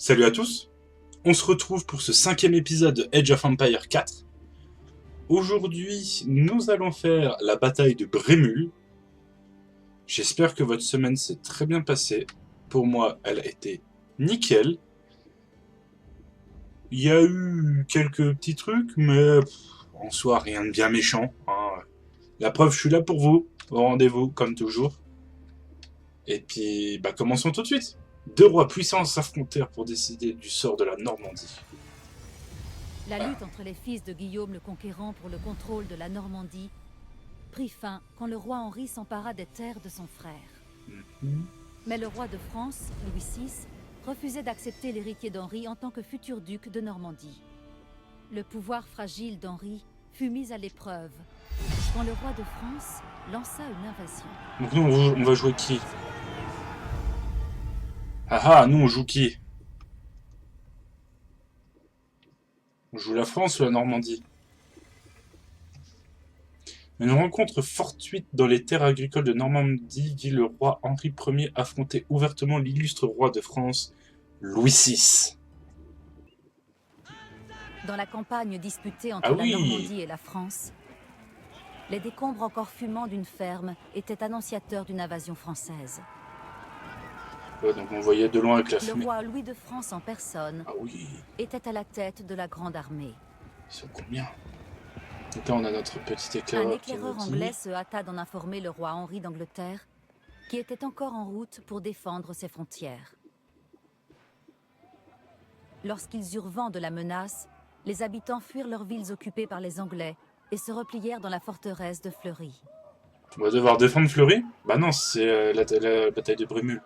Salut à tous, on se retrouve pour ce 5e épisode de Age of Empires 4. Aujourd'hui, nous allons faire la bataille de Brémul. J'espère que votre semaine s'est très bien passée. Pour moi, elle a été nickel. Il y a eu quelques petits trucs, mais en soi, rien de bien méchant. La preuve, je suis là pour vous. Au rendez-vous, comme toujours. Et puis, commençons tout de suite. Deux rois puissants s'affrontèrent pour décider du sort de la Normandie. La lutte entre les fils de Guillaume le Conquérant pour le contrôle de la Normandie prit fin quand le roi Henri s'empara des terres de son frère. Mais le roi de France, Louis VI, refusait d'accepter l'héritier d'Henri en tant que futur duc de Normandie. Le pouvoir fragile d'Henri fut mis à l'épreuve quand le roi de France lança une invasion. Donc nous, on va jouer qui? Ah, nous on joue qui? On joue la France ou la Normandie? Une rencontre fortuite dans les terres agricoles de Normandie vit le roi Henri Ier affronter ouvertement l'illustre roi de France, Louis VI. Dans la campagne disputée entre la Normandie et la France, les décombres encore fumants d'une ferme étaient annonciateurs d'une invasion française. Ouais, donc on voyait de loin avec la fumée. Le roi Louis de France en personne était à la tête de la grande armée. Ils sont combien? Donc là on a notre petit éclaireur. Un éclaireur anglais se hâta d'en informer le roi Henri d'Angleterre, qui était encore en route pour défendre ses frontières. Lorsqu'ils eurent vent de la menace, les habitants fuirent leurs villes occupées par les Anglais et se replièrent dans la forteresse de Fleury. On va devoir défendre Fleury? Bah non, c'est la bataille de Brémul.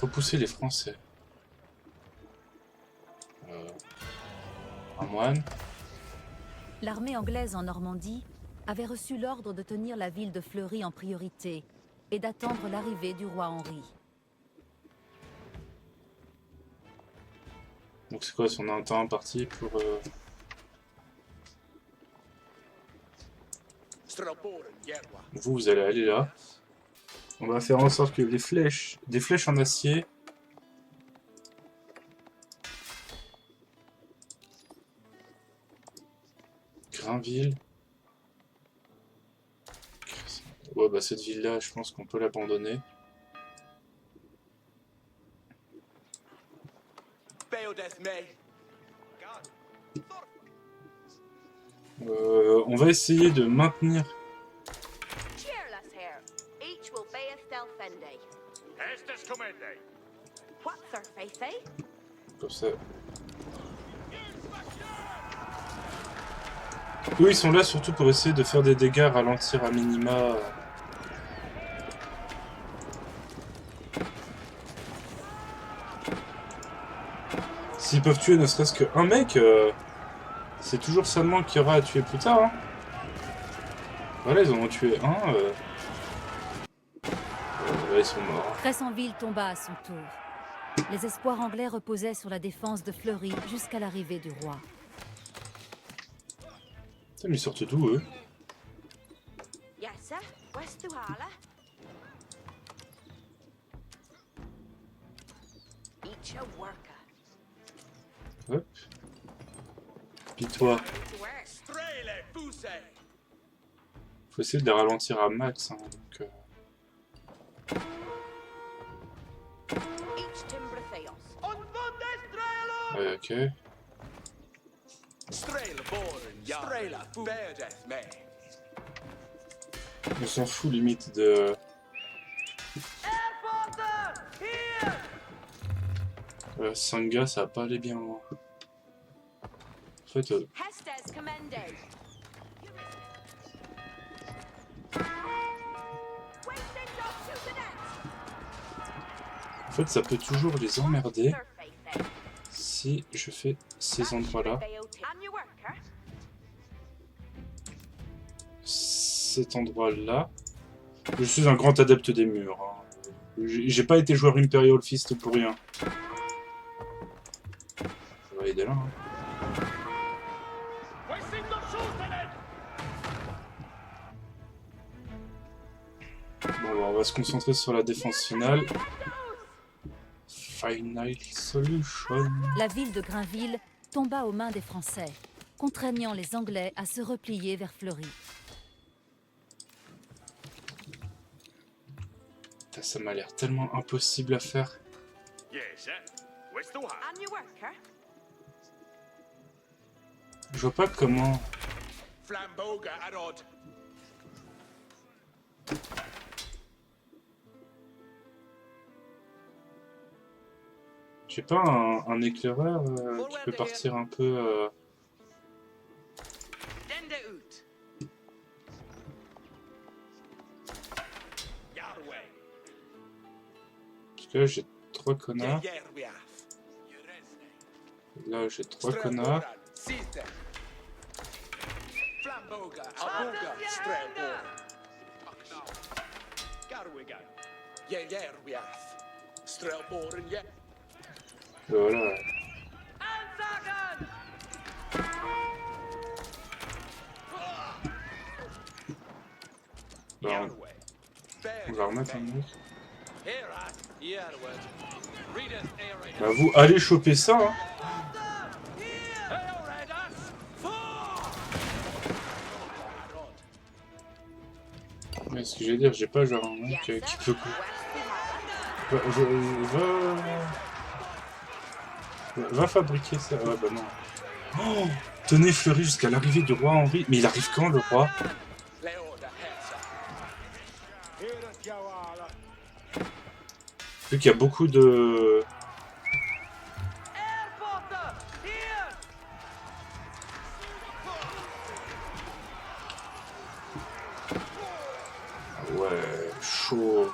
Faut pousser les Français. Un moine. L'armée anglaise en Normandie avait reçu l'ordre de tenir la ville de Fleury en priorité et d'attendre l'arrivée du roi Henri. Donc c'est quoi, on a un temps imparti pour... Vous allez aller là. On va faire en sorte que les flèches... Des flèches en acier... Grainville... Ouais, bah cette ville-là, je pense qu'on peut l'abandonner. On va essayer de maintenir... Comme ça. Eux, ils sont là surtout pour essayer de faire des dégâts, ralentir à minima. S'ils peuvent tuer ne serait-ce qu'un mec, c'est toujours seulement qu'il y aura à tuer plus tard. Hein. Voilà, ils en ont tué un. Là, ils sont morts. Cressenville tomba à son tour. Les espoirs anglais reposaient sur la défense de Fleury jusqu'à l'arrivée du roi. Putain, mais ils sortent d'où, eux? Hop. Puis toi. Faut essayer de les ralentir à max. Hein, donc, ouais, ok. On s'en fout limite de... Sanga, ça va pas aller bien loin. En fait, ça peut toujours les emmerder si je fais ces endroits-là. Cet endroit-là. Je suis un grand adepte des murs. Hein. J'ai pas été joueur Imperial Fist pour rien. Ça va aider là. Hein. Bon, on va se concentrer sur la défense finale. Final Solution. La ville de Grainville tomba aux mains des Français, contraignant les Anglais à se replier vers Fleury. Putain, ça m'a l'air tellement impossible à faire. Je vois pas comment... J'ai pas un éclaireur qui peut partir un peu... Parce que là j'ai 3 connards. Là j'ai 3 connards. Voilà. Bon. On va remettre un mec. Bah vous allez choper ça hein. Mais ce que je veux dire, j'ai pas genre un mec qui peut va fabriquer ça. Ouais bah non. Oh, tenez Fleury jusqu'à l'arrivée du roi Henri. Mais il arrive quand le roi? Vu qu'il y a beaucoup de... Ouais, chaud.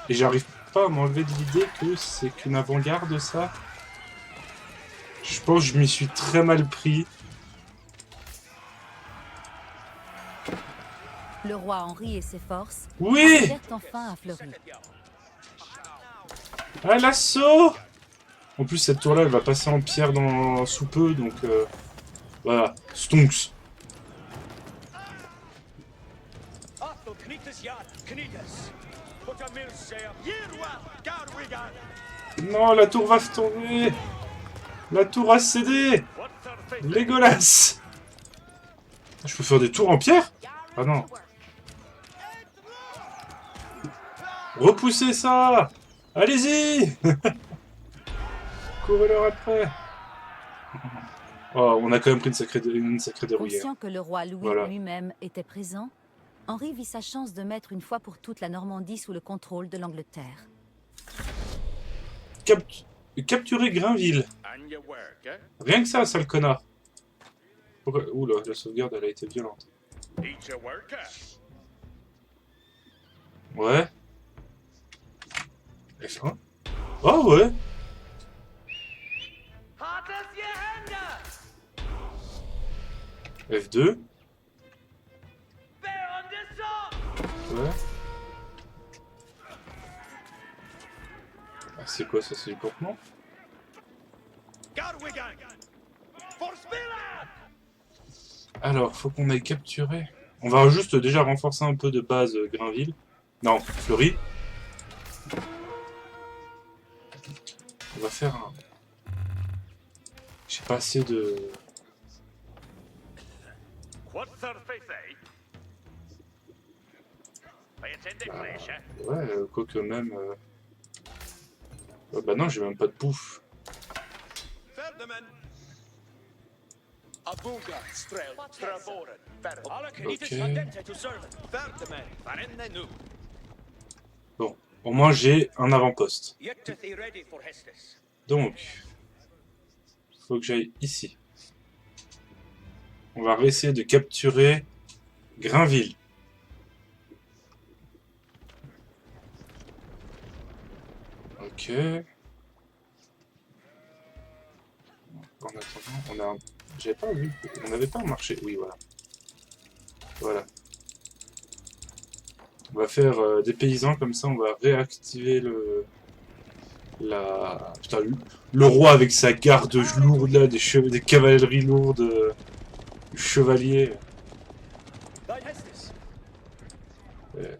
Et j'arrive pas à m'enlever de l'idée que c'est qu'une avant-garde ça. Je pense que je m'y suis très mal pris. Le roi Henri et ses forces arrivèrent enfin à Fleury. Ah, l'assaut! En plus, cette tour-là, elle va passer en pierre sous peu, donc... voilà, Stonks. Non, la tour va tomber! La tour a cédé! Légolas! Je peux faire des tours en pierre? Ah non. Repoussez ça! Allez-y! Courez-leur après! Oh, on a quand même pris une sacrée dérouillère. Conscient que le roi Louis lui-même était présent, Henri vit sa chance de mettre une fois pour toutes la Normandie sous le contrôle de l'Angleterre. Capturer Grainville. Rien que ça, sale connard. Oula, la sauvegarde, elle a été violente. Ouais. F1. Oh ouais. F2. Ouais. Ah, c'est quoi ça? C'est du campement? Alors, faut qu'on aille capturer. On va juste déjà renforcer un peu de base Grainville. Non, Fleury. On va faire un... J'ai pas assez de... Ouais, quoique même... bah non, j'ai même pas de bouffe. Ok. Bon, au moins j'ai un avant-poste. Donc, il faut que j'aille ici. On va essayer de capturer Grainville. Ok. En attendant, on a... J'avais pas vu... On n'avait pas marché... Oui, voilà. Voilà. On va faire des paysans, comme ça on va réactiver le... Putain, le roi avec sa garde lourde, là, des cavaleries lourdes, chevaliers.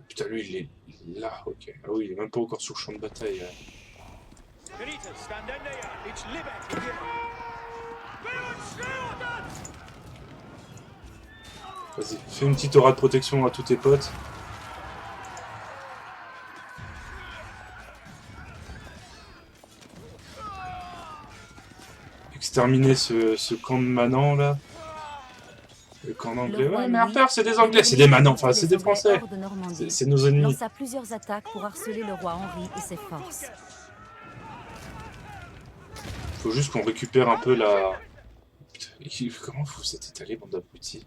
Putain, lui, il Là, ok. Ah oui, il est même pas encore sur le champ de bataille. Vas-y, fais une petite aura de protection à tous tes potes. Exterminer ce camp de manants là. Le camp d'anglais. Ouais, mais Arthur, c'est des anglais, c'est des manants, enfin c'est des français. C'est nos ennemis. Lança plusieurs attaques pour harceler le roi Henri et ses forces. Faut juste qu'on récupère un peu la... Putain, comment vous êtes étalés, bande d'abrutis?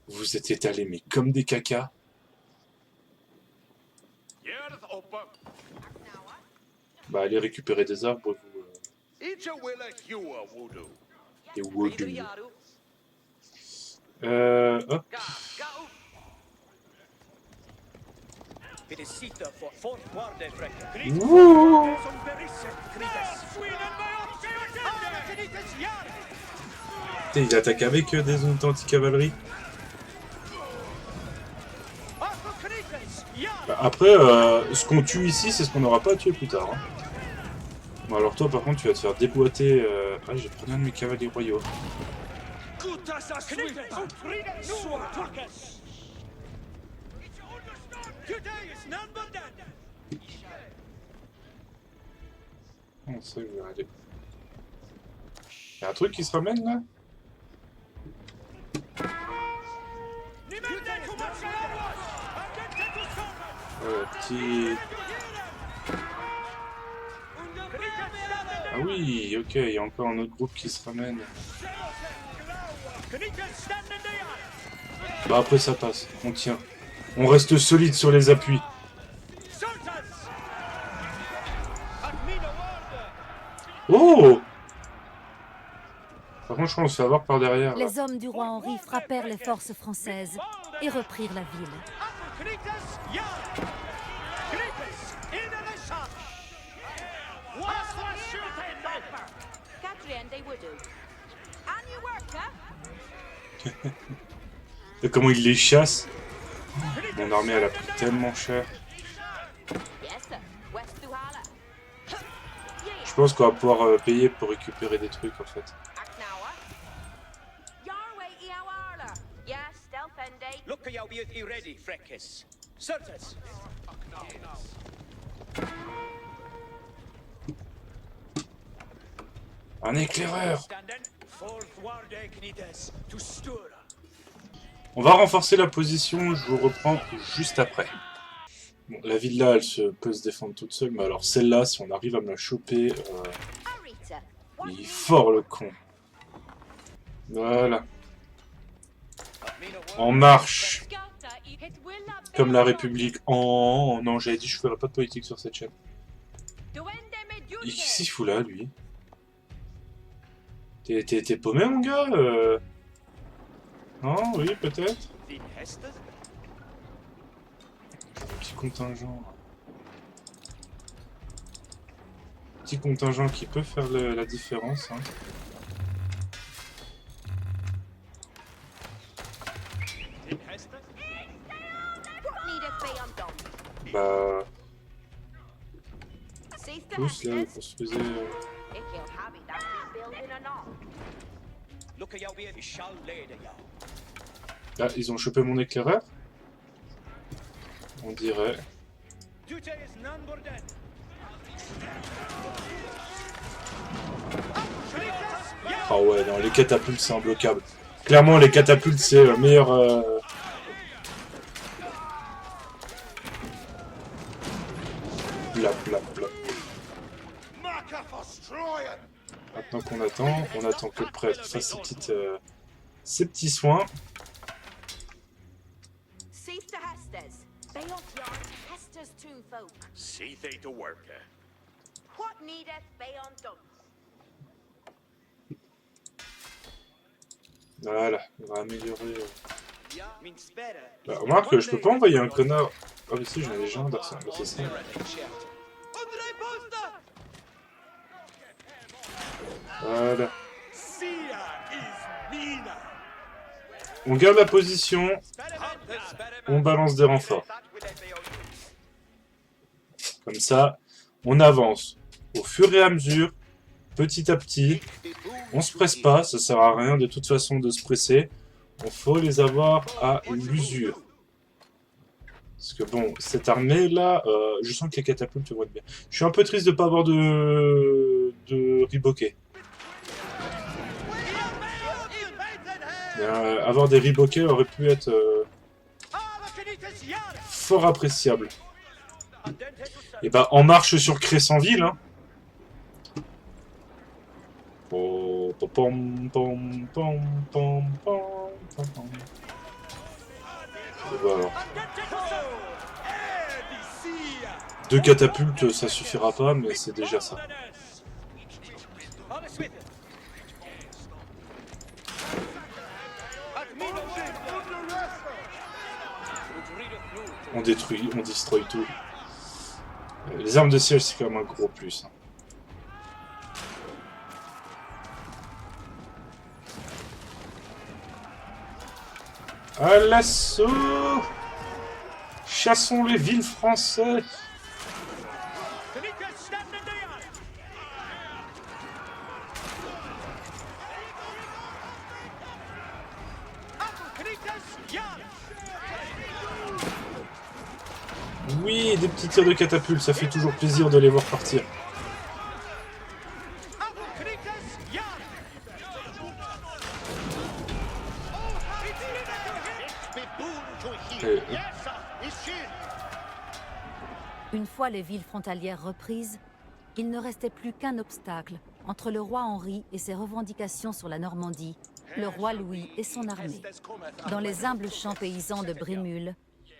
Vous êtes étalés, mais comme des cacas. Bah, allez récupérer des arbres, vous. Des woodou. Hop. Wouh. Il attaque avec des unités anti-cavalerie. Bah, après, ce qu'on tue ici, c'est ce qu'on n'aura pas à tuer plus tard. Hein. Bon, alors toi, par contre, tu vas te faire déboîter... Ah, j'ai pris un de mes cavaliers royaux. Oh, ça, je vais aller. Y'a un truc qui se ramène, là? Petit... Ah oui, ok, il y a encore un autre groupe qui se ramène. Bah après ça passe, on tient. On reste solide sur les appuis. Oh! Par contre, je pense qu'on se fait avoir par derrière. Là. Les hommes du roi Henri frappèrent les forces françaises et reprirent la ville. Et comment il les chasse? Mon armée, elle a pris tellement cher. Je pense qu'on va pouvoir payer pour récupérer des trucs, en fait. Un éclaireur! On va renforcer la position, je vous reprends juste après. Bon, la ville là, peut se défendre toute seule, mais alors celle-là, si on arrive à me la choper, il est fort le con. Voilà. En marche. Comme la République. Oh non, j'avais dit je ferais pas de politique sur cette chaîne. Qu'est-ce qu'il fout là, lui? T'es paumé, mon gars Non, oui, peut-être. Un petit contingent. Petit contingent qui peut faire la différence. Hein. Bah... Tous là, pour se faire... Ah, ils ont chopé mon éclaireur? On dirait. Ah ouais, non, les catapultes c'est imbloquable. Clairement, les catapultes c'est le meilleur... Plap, plap, plap. Maintenant qu'on attend, on attend que le prêtre fasse ses petits soins. Voilà, on va améliorer. Bah, remarque que je peux pas envoyer un connard. Ah, mais si, j'en ai déjà un d'Arsène. Bah, c'est ça. Voilà. On garde la position. On balance des renforts. Comme ça, on avance au fur et à mesure, petit à petit. On se presse pas, ça sert à rien de toute façon de se presser. Il faut les avoir à l'usure. Parce que bon, cette armée là, je sens que les catapultes vont être bien. Je suis un peu triste de ne pas avoir de riboquet. Avoir des riboquets aurait pu être fort appréciable. Et bah en marche sur Crescenville, hein. Voilà. 2 catapultes, ça suffira pas, mais c'est déjà ça. On détruit, on destroy tout. Les armes de siège, c'est quand même un gros plus. À l'assaut! Chassons les villes françaises! Oui, des petits tirs de catapulte, ça fait toujours plaisir de les voir partir. Une fois les villes frontalières reprises, il ne restait plus qu'un obstacle entre le roi Henri et ses revendications sur la Normandie, le roi Louis et son armée. Dans les humbles champs paysans de Brémul,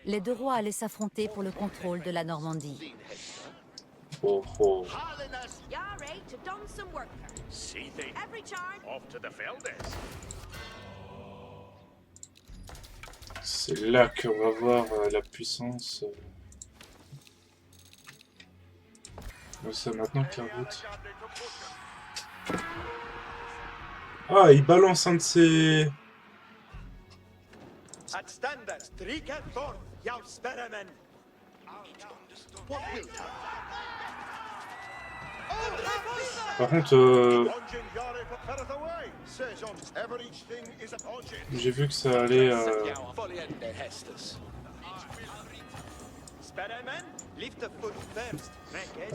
les 2 rois allaient s'affronter pour le contrôle de la Normandie. Oh oh. C'est là qu'on va voir la puissance. C'est maintenant qu'il route. Ah, il balance un de ses... Par contre, j'ai vu que ça allait... Ah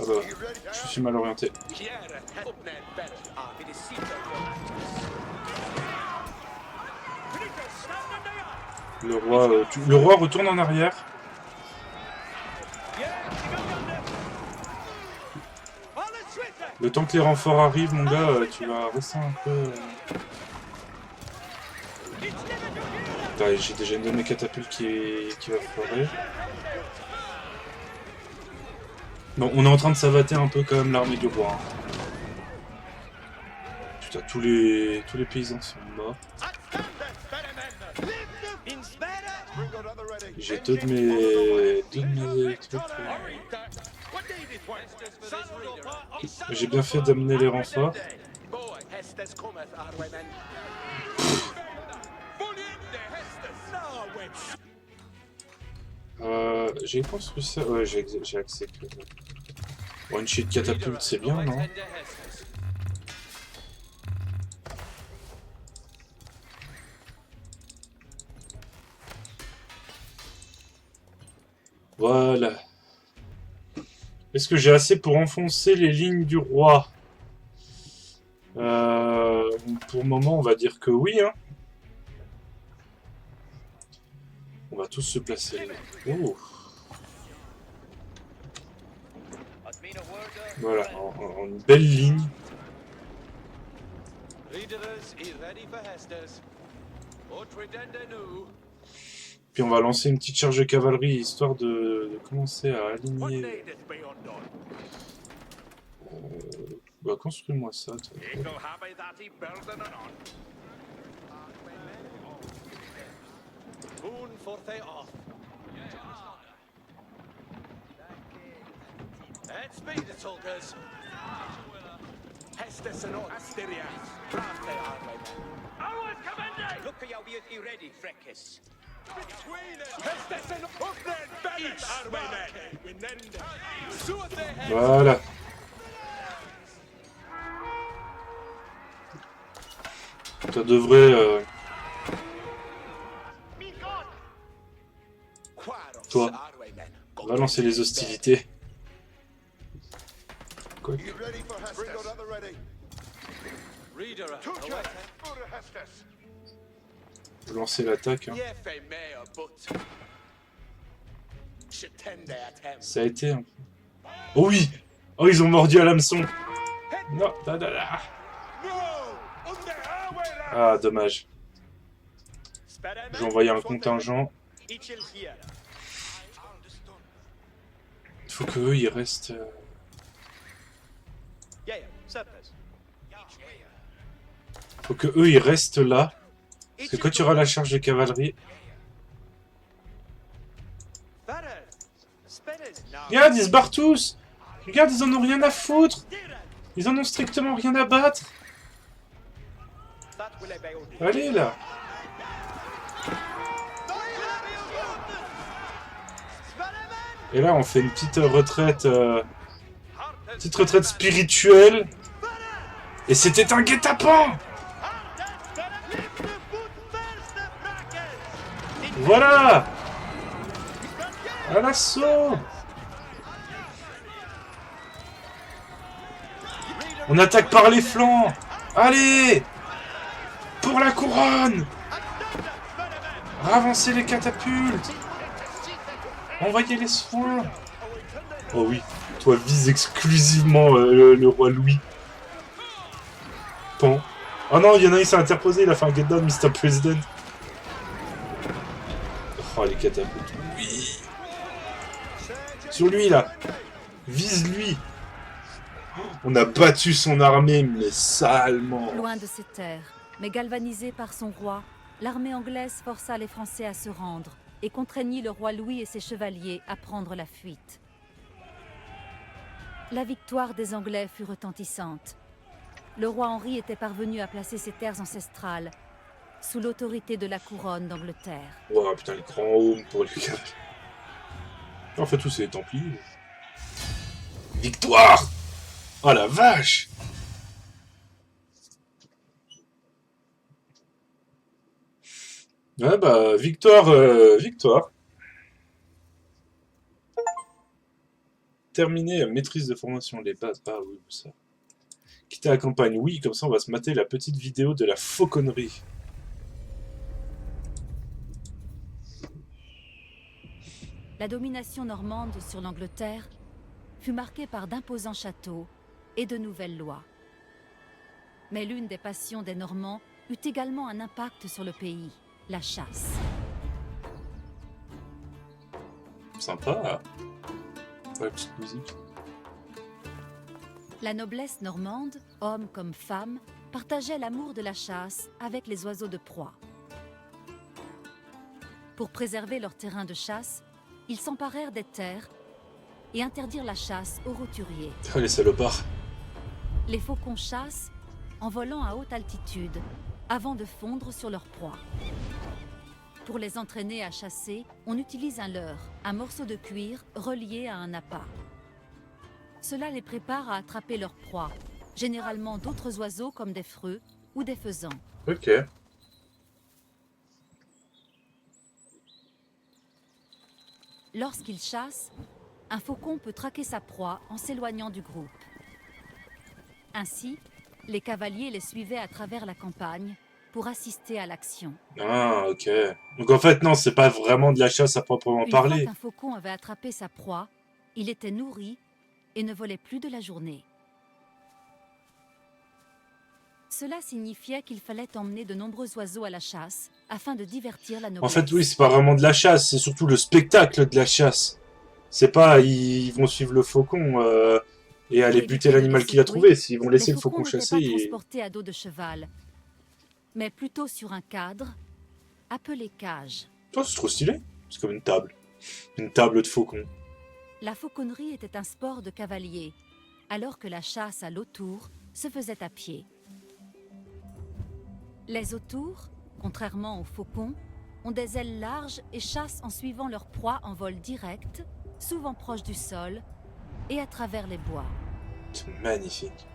bah, je suis mal orienté. Le roi retourne en arrière. Le temps que les renforts arrivent, mon gars, tu vas rester un peu... J'ai déjà une de mes catapultes qui va foirer. Bon, on est en train de savater un peu quand même l'armée du roi. Hein. Putain, tous les paysans sont morts. J'ai deux de mes trucs. J'ai bien fait d'amener les renforts. J'ai construit ça. Ouais, j'ai accepté. Bon, une sheet catapulte, c'est bien, non? Voilà. Est-ce que j'ai assez pour enfoncer les lignes du roi? Pour le moment, on va dire que oui. Hein. On va tous se placer. Oh. Voilà, en une belle ligne. Puis on va lancer une petite charge de cavalerie histoire de commencer à aligner. Bah construis-moi ça. Voilà. Ça devrait... Toi, on va lancer les hostilités. Quoi que... Lancer l'attaque. Hein. Ça a été. Hein. Oh oui. Oh, ils ont mordu à l'hameçon. Non, da. Ah, dommage. Je vais envoyer un contingent. Il faut qu'eux, ils restent... Faut que eux, ils restent là. Parce que quand tu auras la charge de cavalerie... Regarde, ils se barrent tous. Regarde, ils en ont rien à foutre. Ils en ont strictement rien à battre. Allez, là. Et là, on fait une petite retraite... petite retraite spirituelle. Et c'était un guet-apens. Voilà. À l'assaut. On attaque par les flancs. Allez. Pour la couronne. Ravancez les catapultes. Envoyez les soins. Oh oui, toi vise exclusivement le roi Louis. Pan. Oh non, il y en a un, il s'est interposé, il a fait un get down, Mr. President. Oh, les catapultes. Oui. Sur lui, là. Vise lui. On a battu son armée, mais salement. Loin de ses terres, mais galvanisée par son roi, l'armée anglaise força les Français à se rendre et contraignit le roi Louis et ses chevaliers à prendre la fuite. La victoire des Anglais fut retentissante. Le roi Henri était parvenu à placer ses terres ancestrales sous l'autorité de la couronne d'Angleterre. Ouah, putain, les grands home pour lui. En fait, tous c'est les Templiers. Victoire! Oh la vache! Ouais, bah, victoire. Terminer maîtrise de formation, les bases. Ah oui, ça. Quitter la campagne, oui, comme ça on va se mater la petite vidéo de la fauconnerie. La domination normande sur l'Angleterre fut marquée par d'imposants châteaux et de nouvelles lois. Mais l'une des passions des Normands eut également un impact sur le pays, la chasse. Sympa. Ouais, petite musique. La noblesse normande, hommes comme femmes, partageait l'amour de la chasse avec les oiseaux de proie. Pour préserver leur terrain de chasse, ils s'emparèrent des terres et interdirent la chasse aux roturiers. Oh, les salopards. Les faucons chassent en volant à haute altitude avant de fondre sur leur proie. Pour les entraîner à chasser, on utilise un leurre, un morceau de cuir relié à un appât. Cela les prépare à attraper leur proie, généralement d'autres oiseaux comme des freux ou des faisans. Ok. Lorsqu'il chasse, un faucon peut traquer sa proie en s'éloignant du groupe. Ainsi, les cavaliers les suivaient à travers la campagne pour assister à l'action. Ah, ok. Donc en fait, non, c'est pas vraiment de la chasse à proprement parler. Une fois qu'un faucon avait attrapé sa proie, il était nourri et ne volait plus de la journée. Cela signifiait qu'il fallait emmener de nombreux oiseaux à la chasse afin de divertir la noblesse. En fait, oui, c'est pas vraiment de la chasse, c'est surtout le spectacle de la chasse. C'est pas, ils vont suivre le faucon et aller buter l'animal qu'il a trouvé. S'ils vont laisser le faucon chasser... Les faucons n'étaient pas transportés à dos de cheval, mais plutôt sur un cadre appelé cage. Oh, c'est trop stylé. C'est comme une table. Une table de faucon. La fauconnerie était un sport de cavalier, alors que la chasse à l'autour se faisait à pied. Les autours, contrairement aux faucons, ont des ailes larges et chassent en suivant leur proie en vol direct, souvent proche du sol et à travers les bois. C'est magnifique.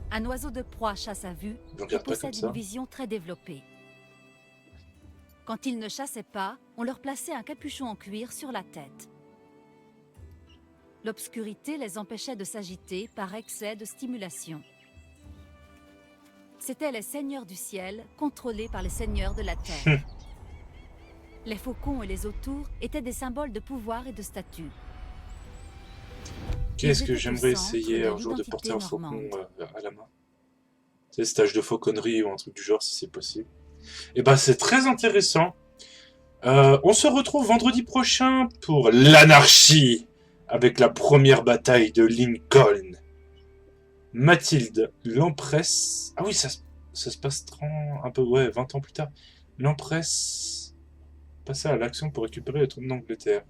Un oiseau de proie chasse à vue et possède une vision très développée. Quand ils ne chassaient pas, on leur plaçait un capuchon en cuir sur la tête. L'obscurité les empêchait de s'agiter par excès de stimulation. C'étaient les seigneurs du ciel, contrôlés par les seigneurs de la terre. Les faucons et les autours étaient des symboles de pouvoir et de statut. Qu'est-ce que j'aimerais essayer un jour de porter un faucon à la main? Tu sais, stage de fauconnerie ou un truc du genre, si c'est possible. Et ben, c'est très intéressant. On se retrouve vendredi prochain pour l'anarchie, avec la première bataille de Lincoln. Mathilde, l'empresse... Ah oui, ça se passe un peu, ouais, 20 ans plus tard. L'empresse passait à l'action pour récupérer le trône d'Angleterre.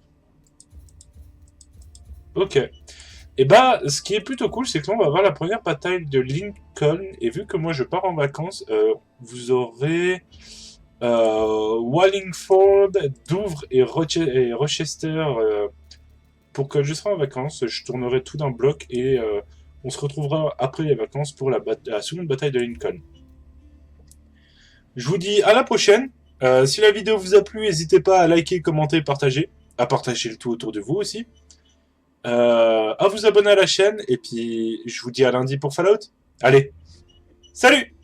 Ok. Et bah, ce qui est plutôt cool, c'est que là, on va avoir la première bataille de Lincoln. Et vu que moi, je pars en vacances, vous aurez Wallingford, Douvres et Rochester. Pour que je serai en vacances, je tournerai tout d'un bloc et on se retrouvera après les vacances pour la seconde bataille de Lincoln. Je vous dis à la prochaine. Si la vidéo vous a plu, n'hésitez pas à liker, commenter, partager. À partager le tout autour de vous aussi. À vous abonner à la chaîne. Et puis, je vous dis à lundi pour Fallout. Allez, salut!